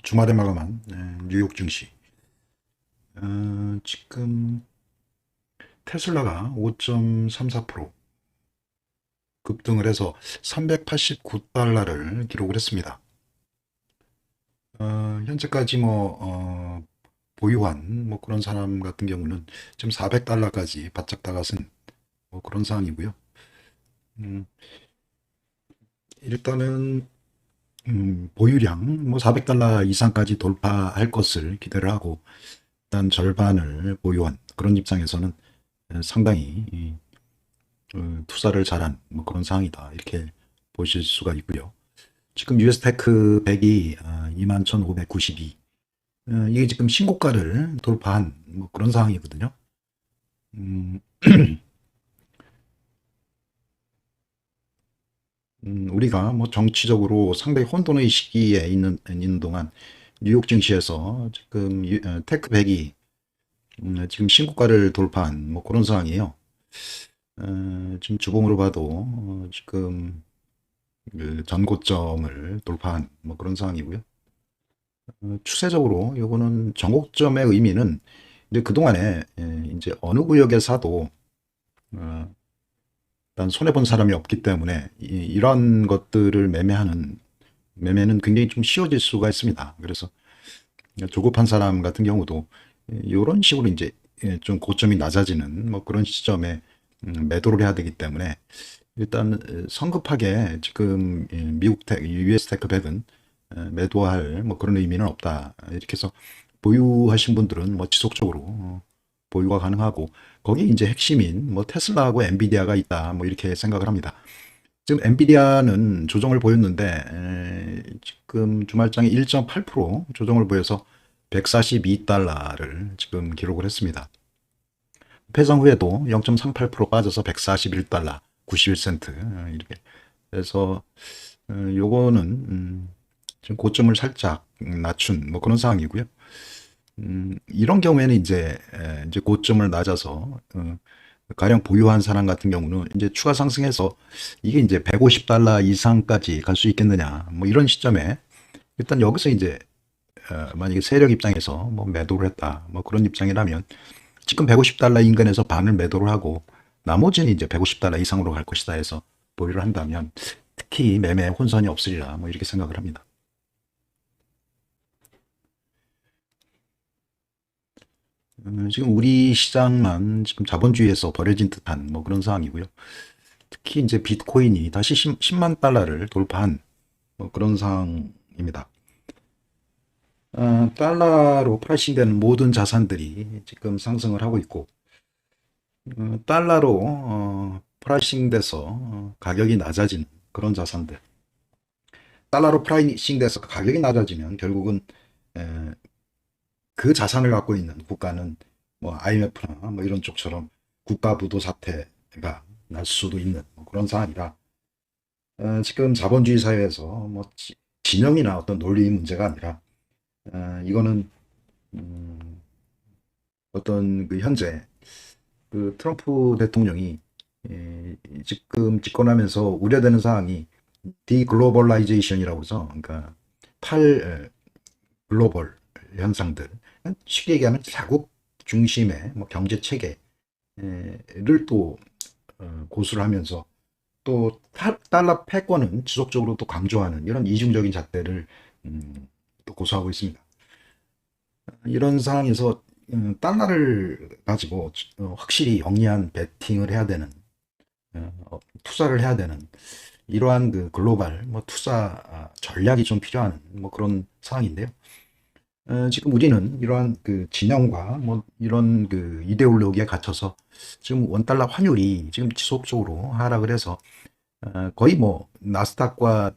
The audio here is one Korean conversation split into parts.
주말에 마감한 뉴욕 증시. 지금 테슬라가 5.34% 급등을 해서 389달러를 기록을 했습니다. 현재까지 보유한 그런 사람 같은 경우는 지금 400달러까지 바짝 다가선 그런 상황이고요. 음, 일단은 보유량 400달러 이상까지 돌파할 것을 기대를 하고 일단 절반을 보유한 그런 입장에서는 상당히 투자를 잘한 그런 상황이다 이렇게 보실 수가 있고요. 지금 US 테크 100이 21,592 이게 지금 신고가를 돌파한 그런 상황이거든요. 음, 우리가 정치적으로 상당히 혼돈의 시기에 있는 동안 뉴욕 증시에서 지금 테크 100이 지금 신고가를 돌파한 그런 상황이에요. 지금 주봉으로 봐도 지금 그 전고점을 돌파한 그런 상황이고요. 추세적으로 요거는 전고점의 의미는 이제 그동안에 이제 어느 구역에 사도 어, 일단 손해본 사람이 없기 때문에 이런 것들을 매매는 굉장히 좀 쉬워질 수가 있습니다. 그래서 조급한 사람 같은 경우도 이런 식으로 이제 좀 고점이 낮아지는 그런 시점에 매도를 해야 되기 때문에 일단 성급하게 지금 미국 US 테크 100은 매도할 그런 의미는 없다. 이렇게 해서 보유하신 분들은 지속적으로 보유가 가능하고 거기 이제 핵심인 테슬라하고 엔비디아가 있다. 이렇게 생각을 합니다. 지금 엔비디아는 조정을 보였는데 지금 주말장에 1.8% 조정을 보여서 142달러를 지금 기록을 했습니다. 폐상 후에도 0.38% 빠져서 141달러 91센트 이렇게 그래서 요거는 지금 고점을 살짝 낮춘 그런 상황이고요. 이런 경우에는 이제 고점을 낮아서 가령 보유한 사람 같은 경우는 이제 추가 상승해서 이게 이제 150달러 이상까지 갈 수 있겠느냐 이런 시점에 일단 여기서 이제 만약에 세력 입장에서 매도를 했다 그런 입장이라면 지금 150달러 인근에서 반을 매도를 하고 나머지는 이제 150달러 이상으로 갈 것이다 해서 보유를 한다면 특히 매매 혼선이 없으리라 이렇게 생각을 합니다. 지금 우리 시장만 지금 자본주의에서 버려진 듯한 그런 상황이고요. 특히 이제 비트코인이 다시 10만 달러를 돌파한 그런 상황입니다. 달러로 프라이싱되는 모든 자산들이 지금 상승을 하고 있고 달러로 프라이싱돼서 가격이 낮아진 그런 자산들 달러로 프라이싱돼서 가격이 낮아지면 결국은 에, 그 자산을 갖고 있는 국가는 IMF나 이런 쪽처럼 국가 부도 사태가 날 수도 있는 그런 상황이라 지금 자본주의 사회에서 진영이나 어떤 논리 문제가 아니라 이거는 음, 어떤 그 현재 그 트럼프 대통령이 지금 집권하면서 우려되는 사항이 디글로벌라이제이션이라고 해서 그러니까 탈글로벌 현상들 쉽게 얘기하면 자국 중심의 경제 체계를 또 고수를 하면서 또 달러 패권은 지속적으로 또 강조하는 이런 이중적인 잣대를 또 고수하고 있습니다. 이런 상황에서 달러를 가지고 확실히 영리한 베팅을 해야 되는 투자를 해야 되는 이러한 그 글로벌 투자 전략이 좀 필요한 그런 상황인데요. 지금 우리는 이러한 그 진영과 이런 그 이데올로기에 갇혀서 지금 원달러 환율이 지금 지속적으로 하락을 해서 거의 나스닥과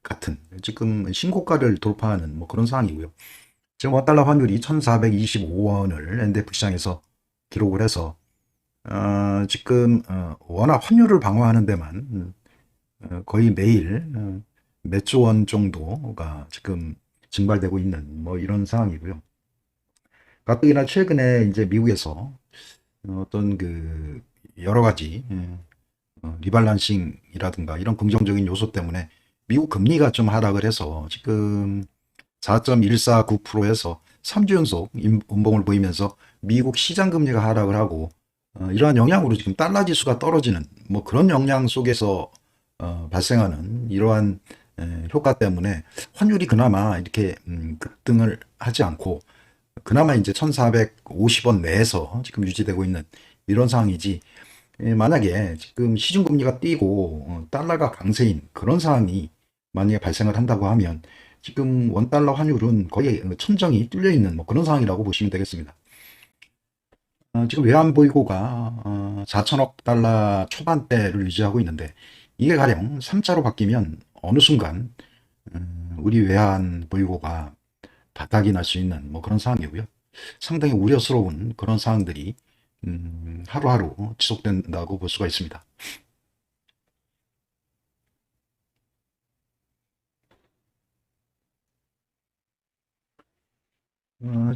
같은 지금 신고가를 돌파하는 그런 상황이고요. 지금 원달러 환율이 1425원을 엔데프 시장에서 기록을 해서 지금 워낙 환율을 방어하는 데만 거의 매일 몇 조 원 정도가 지금 증발되고 있는 이런 상황이고요. 가뜩이나 최근에 이제 미국에서 어떤 그 여러 가지 리발란싱이라든가 이런 긍정적인 요소 때문에 미국 금리가 좀 하락을 해서 지금 4.149%에서 3주 연속 운봉을 보이면서 미국 시장 금리가 하락을 하고 이러한 영향으로 지금 달러 지수가 떨어지는 뭐 그런 영향 속에서 발생하는 이러한 효과 때문에 환율이 그나마 이렇게 급등을 하지 않고 그나마 이제 1,450원 내에서 지금 유지되고 있는 이런 상황이지. 만약에 지금 시중금리가 뛰고 달러가 강세인 그런 상황이 만약에 발생을 한다고 하면 지금 원달러 환율은 거의 천정이 뚫려 있는 뭐 그런 상황이라고 보시면 되겠습니다. 지금 외환보유고가 4천억 달러 초반대를 유지하고 있는데 이게 가령 3자로 바뀌면 어느 순간 우리 외환보유고가 바닥이 날 수 있는 뭐 그런 상황이고요. 상당히 우려스러운 그런 상황들이 하루하루 지속된다고 볼 수가 있습니다.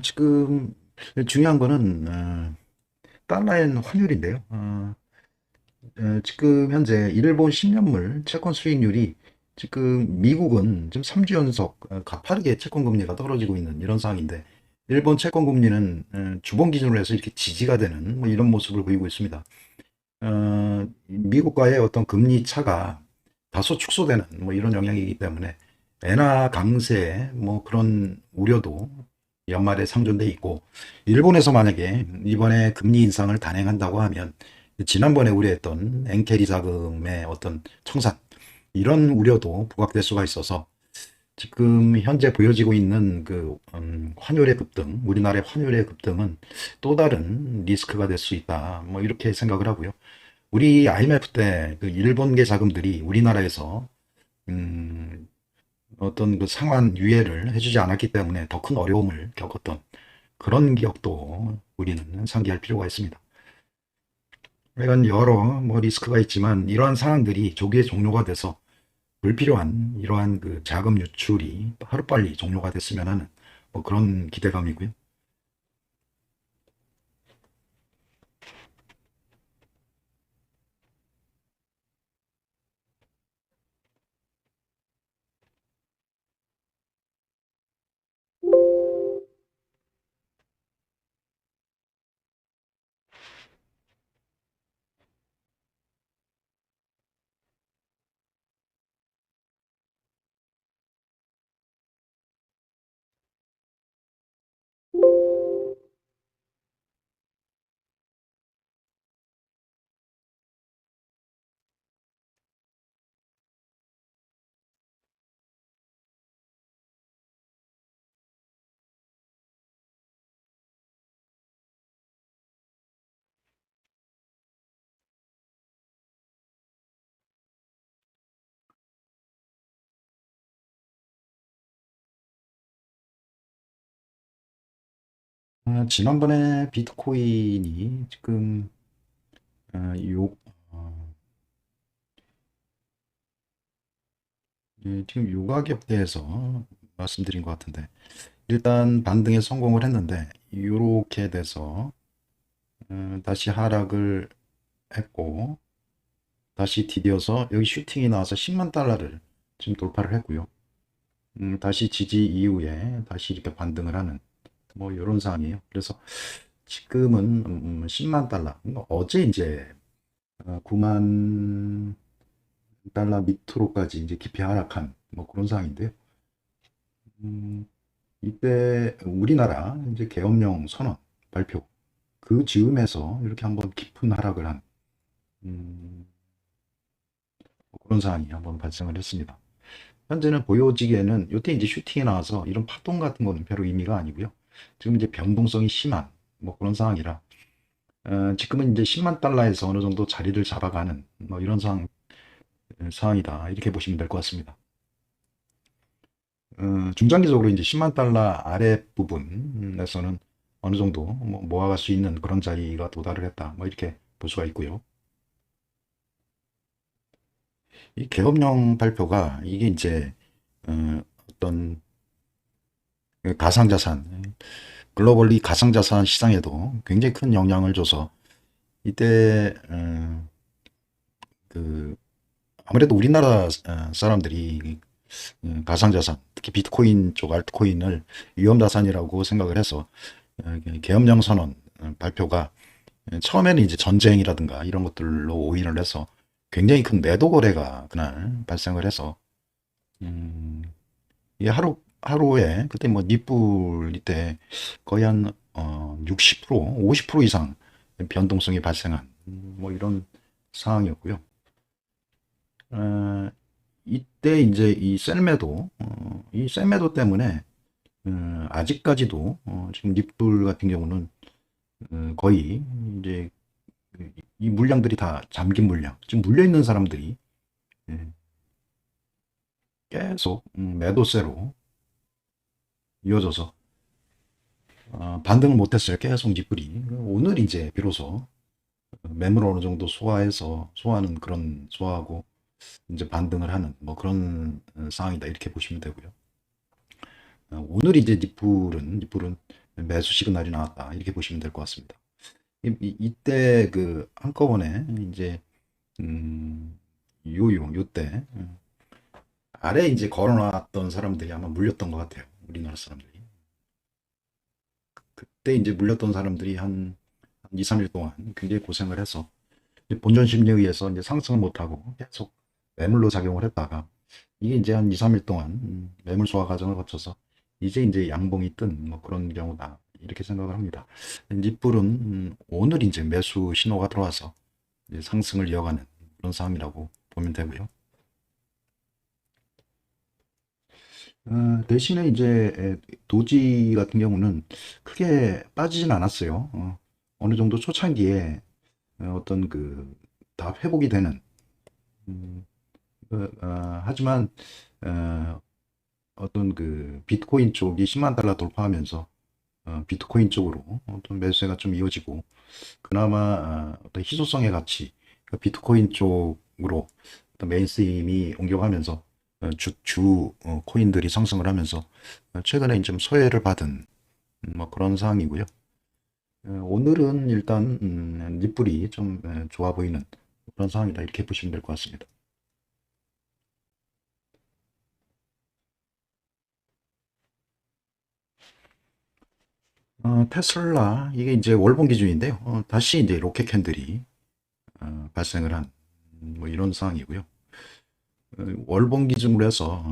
지금 중요한 거는 달러엔 환율인데요. 지금 현재 일본 10년물 채권 수익률이 지금 미국은 지금 3주 연속 가파르게 채권 금리가 떨어지고 있는 이런 상황인데 일본 채권 금리는 주봉 기준으로 해서 이렇게 지지가 되는 뭐 이런 모습을 보이고 있습니다. 미국과의 어떤 금리 차가 다소 축소되는 뭐 이런 영향이기 때문에 엔화 강세 뭐 그런 우려도 연말에 상존돼 있고 일본에서 만약에 이번에 금리 인상을 단행한다고 하면 지난번에 우려했던 엔캐리 자금의 어떤 청산 이런 우려도 부각될 수가 있어서 지금 현재 보여지고 있는 그 환율의 급등, 우리나라의 환율의 급등은 또 다른 리스크가 될 수 있다. 뭐 이렇게 생각을 하고요. 우리 IMF 때 그 일본계 자금들이 우리나라에서 음, 어떤 그 상환 유예를 해주지 않았기 때문에 더 큰 어려움을 겪었던 그런 기억도 우리는 상기할 필요가 있습니다. 이런 여러 뭐 리스크가 있지만 이러한 상황들이 조기에 종료가 돼서 불필요한 이러한 그 자금 유출이 하루빨리 종료가 됐으면 하는 뭐 그런 기대감이고요. 지난번에 비트코인이 지금 요 지금 요 가격대에서 말씀드린 것 같은데 일단 반등에 성공을 했는데 이렇게 돼서 다시 하락을 했고 다시 디뎌서 여기 슈팅이 나와서 10만 달러를 지금 돌파를 했고요. 다시 지지 이후에 다시 이렇게 반등을 하는 뭐 이런 상황이에요. 그래서 지금은 10만 달러. 어제 이제 9만 달러 밑으로까지 이제 깊이 하락한 뭐 그런 상황인데요. 음, 이때 우리나라 이제 계엄령 선언 발표 그 즈음에서 이렇게 한번 깊은 하락을 한 음, 뭐 그런 상황이 한번 발생을 했습니다. 현재는 보여지기에는 이때 이제 슈팅이 나와서 이런 파동 같은 거는 별로 의미가 아니고요. 지금 이제 변동성이 심한 뭐 그런 상황이라 지금은 이제 10만 달러에서 어느 정도 자리를 잡아가는 뭐 이런 상황이다 이렇게 보시면 될 것 같습니다. 중장기적으로 이제 10만 달러 아래 부분에서는 어느 정도 뭐 모아갈 수 있는 그런 자리가 도달을 했다 뭐 이렇게 볼 수가 있고요. 이 계엄령 발표가 이게 이제 어떤 가상자산 글로벌리 가상자산 시장에도 굉장히 큰 영향을 줘서 이때 그 아무래도 우리나라 사람들이 가상자산, 특히 비트코인 쪽 알트코인을 위험자산이라고 생각을 해서 계엄령 선언 발표가 처음에는 이제 전쟁이라든가 이런 것들로 오인을 해서 굉장히 큰 매도 거래가 그날 발생을 해서 음, 이게 하루에 그때 뭐 니플 이때 거의 한 60%, 50% 이상 변동성이 발생한 뭐 이런 상황이었고요. 어, 이때 이제 이 셀매도 때문에 아직까지도 지금 니플 같은 경우는 거의 이제 이 물량들이 다 잠긴 물량, 지금 물려 있는 사람들이 예, 계속 매도세로 이어져서 반등을 못했어요. 계속 니플이. 오늘 이제 비로소 매물 어느 정도 소화하는 그런 소화하고 이제 반등을 하는 뭐 그런 상황이다 이렇게 보시면 되고요. 오늘 이제 니플은 매수 시그널이 나왔다 이렇게 보시면 될 것 같습니다. 이때 그 한꺼번에 이제 요때 아래 이제 걸어놨던 사람들이 아마 물렸던 것 같아요. 우리나라 사람들이. 그때 이제 물렸던 사람들이 한 2, 3일 동안 굉장히 고생을 해서 본전 심리에 의해서 이제 상승을 못하고 계속 매물로 작용을 했다가 이게 이제 한 2, 3일 동안 매물 소화 과정을 거쳐서 이제 양봉이 뜬 뭐 그런 경우다. 이렇게 생각을 합니다. 니플은 오늘 이제 매수 신호가 들어와서 이제 상승을 이어가는 그런 상황이라고 보면 되고요. 대신에 이제 도지 같은 경우는 크게 빠지진 않았어요. 어느 정도 초창기에 어떤 그 다 회복이 되는 하지만 어떤 그 비트코인 쪽이 10만 달러 돌파하면서 비트코인 쪽으로 어떤 매수세가 좀 이어지고 그나마 어떤 희소성의 가치 그러니까 비트코인 쪽으로 어떤 메인스트림이 옮겨가면서 코인들이 상승을 하면서 최근에 좀 소외를 받은 뭐 그런 상황이고요. 오늘은 일단 니플이 좀 좋아 보이는 그런 상황이다 이렇게 보시면 될 것 같습니다. 테슬라 이게 이제 월봉 기준인데요. 다시 이제 로켓 캔들이 발생을 한 뭐 이런 상황이고요. 월봉 기준으로 해서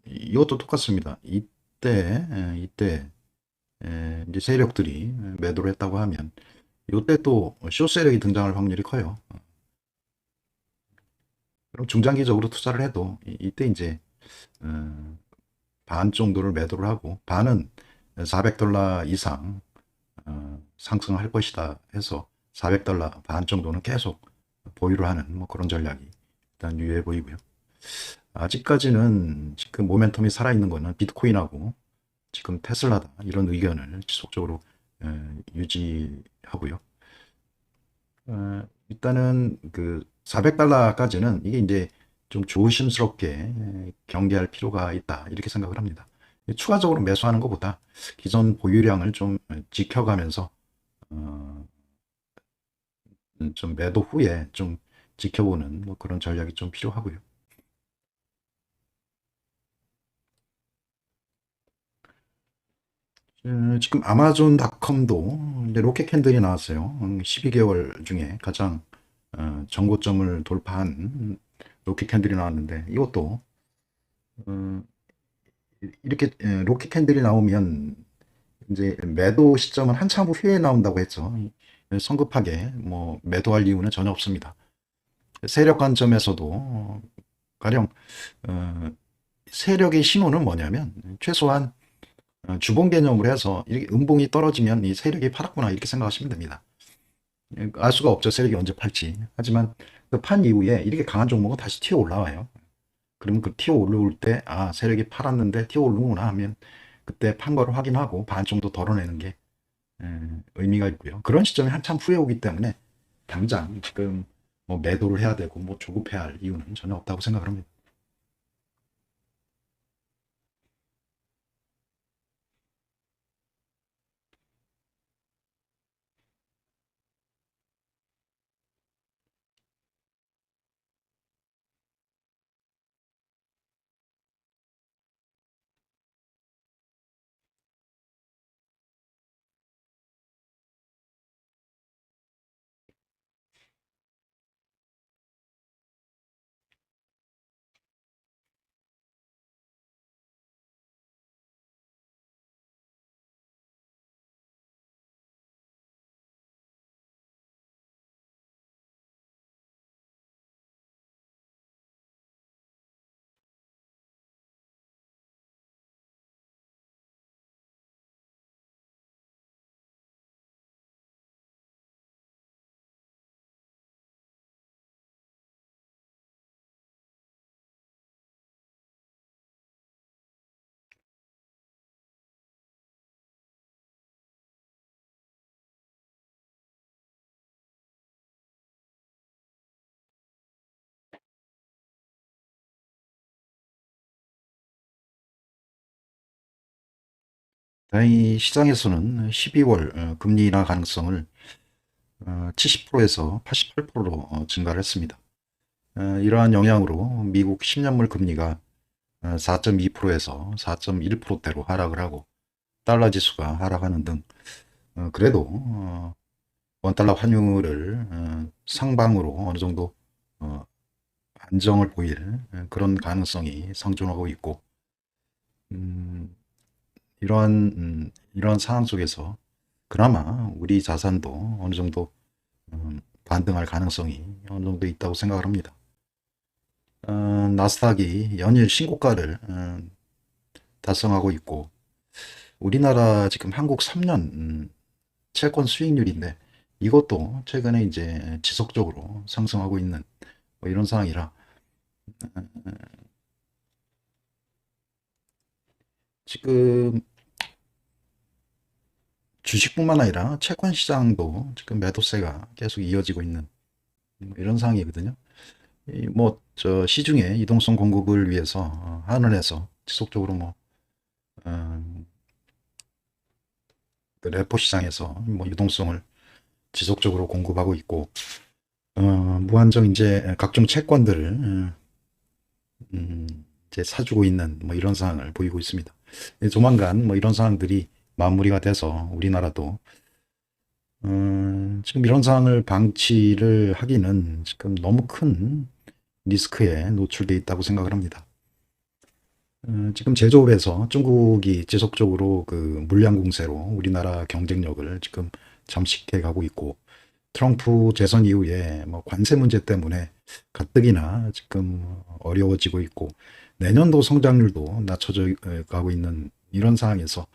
이것도 똑같습니다. 이때 이제 세력들이 매도를 했다고 하면 이때 또 숏세력이 등장할 확률이 커요. 그럼 중장기적으로 투자를 해도 이때 이제 어, 반 정도를 매도를 하고 반은 400달러 이상 상승할 것이다 해서 400달러 반 정도는 계속 보유를 하는 뭐 그런 전략이 일단 유효해 보이고요. 아직까지는 지금 모멘텀이 살아있는 거는 비트코인하고 지금 테슬라다 이런 의견을 지속적으로 유지하고요. 일단은 그 400달러까지는 이게 이제 좀 조심스럽게 경계할 필요가 있다 이렇게 생각을 합니다. 추가적으로 매수하는 것보다 기존 보유량을 좀 지켜가면서 어, 좀 매도 후에 좀 지켜보는 뭐 그런 전략이 좀 필요하고요. 지금 아마존닷컴도 이제 로켓 캔들이 나왔어요. 12개월 중에 가장 전고점을 돌파한 로켓 캔들이 나왔는데 이것도 어, 이렇게 로켓 캔들이 나오면 이제 매도 시점은 한참 후에 나온다고 했죠. 성급하게 뭐 매도할 이유는 전혀 없습니다. 세력 관점에서도 가령 어, 세력의 신호는 뭐냐면 최소한 주봉 개념으로 해서 이렇게 음봉이 떨어지면 이 세력이 팔았구나 이렇게 생각하시면 됩니다. 알 수가 없죠. 세력이 언제 팔지. 하지만 그 판 이후에 이렇게 강한 종목은 다시 튀어 올라와요. 그러면 그 튀어 올라올 때, 세력이 팔았는데 튀어 오르는구나 하면 그때 판 거를 확인하고 반 정도 덜어내는 게 의미가 있고요. 그런 시점이 한참 후에 오기 때문에 당장 지금 뭐 매도를 해야 되고 뭐 조급해야 할 이유는 전혀 없다고 생각을 합니다. 다행히 시장에서는 12월 금리 인하 가능성을 70%에서 88%로 증가를 했습니다. 이러한 영향으로 미국 10년물 금리가 4.2%에서 4.1%대로 하락을 하고 달러 지수가 하락하는 등 그래도 원달러 환율을 상방으로 어느 정도 안정을 보일 그런 가능성이 상존하고 있고 이러한 상황 속에서 그나마 우리 자산도 어느 정도 반등할 가능성이 어느 정도 있다고 생각을 합니다. 나스닥이 연일 신고가를 달성하고 있고 우리나라 지금 한국 3년 채권 수익률인데 이것도 최근에 이제 지속적으로 상승하고 있는 뭐 이런 상황이라 지금 주식뿐만 아니라 채권 시장도 지금 매도세가 계속 이어지고 있는 뭐 이런 상황이거든요. 뭐저 시중에 이동성 공급을 위해서 하늘에서 지속적으로 뭐 그 레포 시장에서 뭐 유동성을 지속적으로 공급하고 있고 무한정 이제 각종 채권들을 이제 사주고 있는 뭐 이런 상황을 보이고 있습니다. 조만간 뭐 이런 상황들이 마무리가 돼서 우리나라도 지금 이런 상황을 방치를 하기는 지금 너무 큰 리스크에 노출되어 있다고 생각을 합니다. 지금 제조업에서 중국이 지속적으로 그 물량 공세로 우리나라 경쟁력을 지금 잠식해 가고 있고 트럼프 재선 이후에 뭐 관세 문제 때문에 가뜩이나 지금 어려워지고 있고 내년도 성장률도 낮춰져 가고 있는 이런 상황에서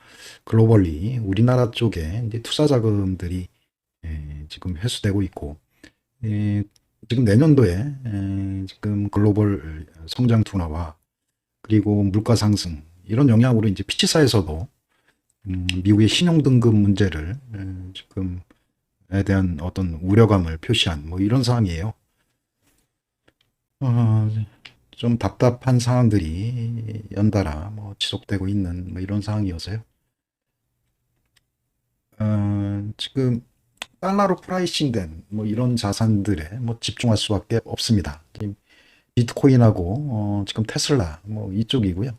글로벌리 우리나라 쪽에 이제 투자 자금들이 지금 회수되고 있고 지금 내년도에 지금 글로벌 성장 둔화와 그리고 물가 상승 이런 영향으로 이제 피치사에서도 미국의 신용 등급 문제를 지금에 대한 어떤 우려감을 표시한 뭐 이런 상황이에요. 어, 좀 답답한 상황들이 연달아 뭐 지속되고 있는 뭐 이런 상황이어서요. 지금 달러로 프라이싱된 뭐 이런 자산들에 뭐 집중할 수밖에 없습니다. 지금 비트코인하고 지금 테슬라 뭐 이쪽이고요.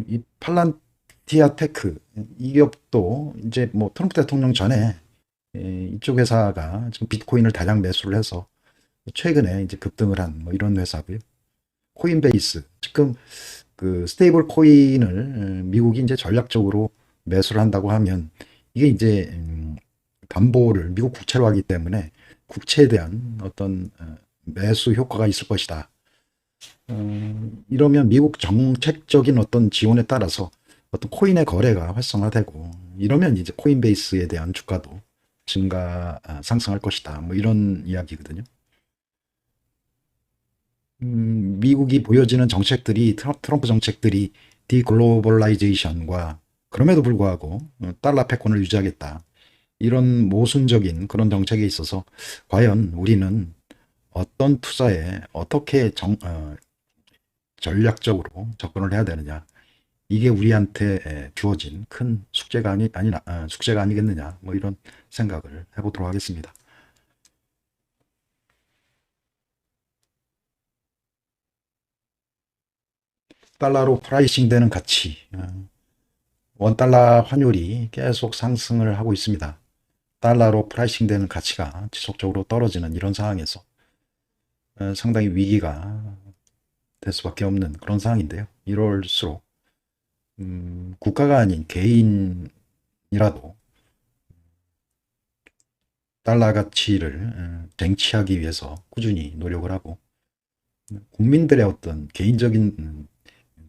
이 팔란티아 테크 이 기업도 이제 뭐 트럼프 대통령 전에 이쪽 회사가 지금 비트코인을 다량 매수를 해서 최근에 이제 급등을 한 뭐 이런 회사고요. 코인베이스 지금 그 스테이블 코인을 미국이 이제 전략적으로 매수를 한다고 하면 이게 이제 담보를 미국 국채로 하기 때문에 국채에 대한 어떤 매수 효과가 있을 것이다. 이러면 미국 정책적인 어떤 지원에 따라서 어떤 코인의 거래가 활성화되고 이러면 이제 코인베이스에 대한 주가도 상승할 것이다. 뭐 이런 이야기거든요. 미국이 보여지는 정책들이 트럼프 정책들이 디글로벌라이제이션과 그럼에도 불구하고 달러 패권을 유지하겠다. 이런 모순적인 그런 정책에 있어서 과연 우리는 어떤 투자에 어떻게 전략적으로 접근을 해야 되느냐. 이게 우리한테 주어진 큰 숙제가 아니겠느냐. 뭐 이런 생각을 해보도록 하겠습니다. 달러로 프라이싱 되는 가치. 원달러 환율이 계속 상승을 하고 있습니다. 달러로 프라이싱 되는 가치가 지속적으로 떨어지는 이런 상황에서 상당히 위기가 될 수밖에 없는 그런 상황인데요. 이럴수록 국가가 아닌 개인이라도 달러 가치를 쟁취하기 위해서 꾸준히 노력을 하고 국민들의 어떤 개인적인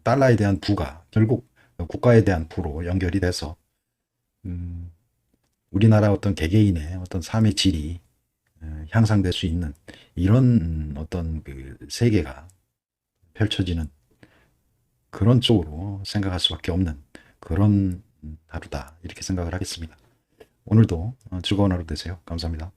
달러에 대한 부가 결국 국가에 대한 부로 연결이 돼서 우리나라 어떤 개개인의 어떤 삶의 질이 향상될 수 있는 이런 어떤 그 세계가 펼쳐지는 그런 쪽으로 생각할 수밖에 없는 그런 하루다 이렇게 생각을 하겠습니다. 오늘도 즐거운 하루 되세요. 감사합니다.